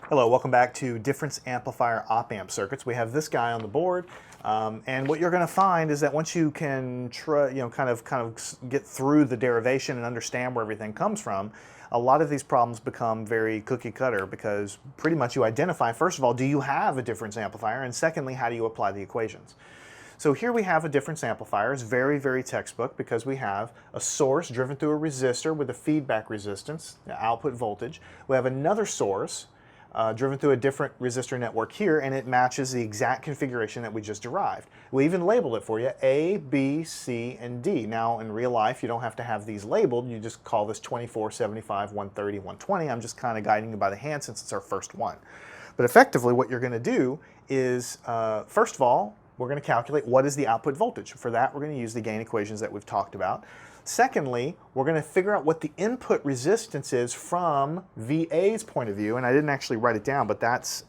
Hello, welcome back to Difference Amplifier op-amp circuits. We have this guy on the board, and what you're going to find is that once you can kind of get through the derivation and understand where everything comes from, a lot of these problems become very cookie cutter because pretty much you identify, first of all, do you have a difference amplifier, and secondly, how do you apply the equations? So here we have a difference amplifier. It's very, very textbook because we have a source driven through a resistor with a feedback resistance, the output voltage. We have another source driven through a different resistor network here, and it matches the exact configuration that we just derived. We even labeled it for you, A, B, C, and D. Now, in real life, you don't have to have these labeled. You just call this 24, 75, 130, 120. I'm just kind of guiding you by the hand since it's our first one. But effectively, what you're going to do is, first of all, we're going to calculate what is the output voltage. For that, we're going to use the gain equations that we've talked about. Secondly, we're going to figure out what the input resistance is from VA's point of view, and I didn't actually write it down, but that's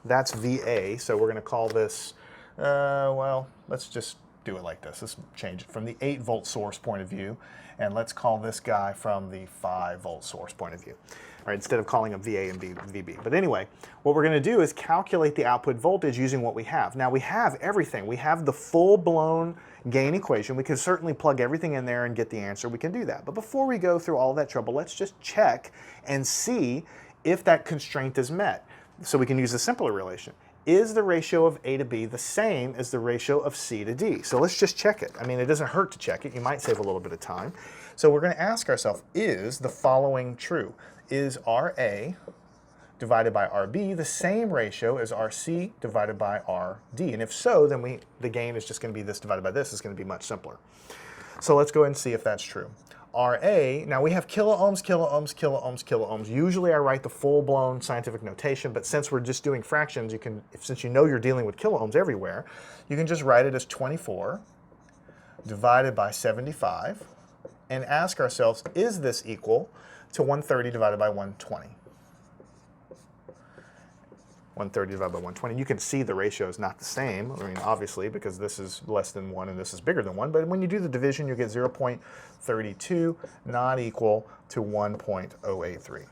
VA, so we're going to call this, well, let's just do it like this. Let's change it from the 8-volt source point of view, and let's call this guy from the 5-volt source point of view. All right, instead of calling them VA and VB. But anyway, what we're going to do is calculate the output voltage using what we have. Now we have everything. We have the full-blown gain equation. We can certainly plug everything in there and get the answer. We can do that. But before we go through all that trouble, let's just check and see if that constraint is met. So we can use a simpler relation. Is the ratio of A to B the same as the ratio of C to D? So let's just check it. I mean, it doesn't hurt to check it. You might save a little bit of time. So we're going to ask ourselves, is the following true? Is RA divided by RB the same ratio as RC divided by RD? And if so, then the gain is just going to be this divided by this. It's going to be much simpler. So let's go ahead and see if that's true. RA, now we have kiloohms, kiloohms, kiloohms, kiloohms. Usually I write the full-blown scientific notation, but since we're just doing fractions, since you know you're dealing with kiloohms everywhere, you can just write it as 24 divided by 75 and ask ourselves, is this equal to 130 divided by 120? 130 divided by 120. You can see the ratio is not the same. I mean, obviously, because this is less than 1 and this is bigger than 1. But when you do the division, you get 0.32, not equal to 1.083.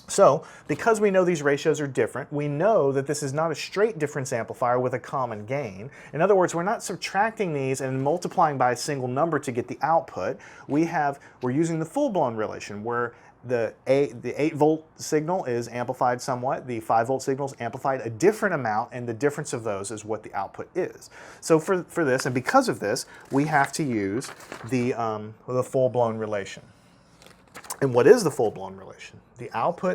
So, because we know these ratios are different, we know that this is not a straight difference amplifier with a common gain. In other words, we're not subtracting these and multiplying by a single number to get the output. We're using the full-blown relation where the 8-volt signal is amplified somewhat, the 5-volt signal is amplified a different amount, and the difference of those is what the output is. So for this, and because of this, we have to use the full-blown relation. And what is the full-blown relation? The output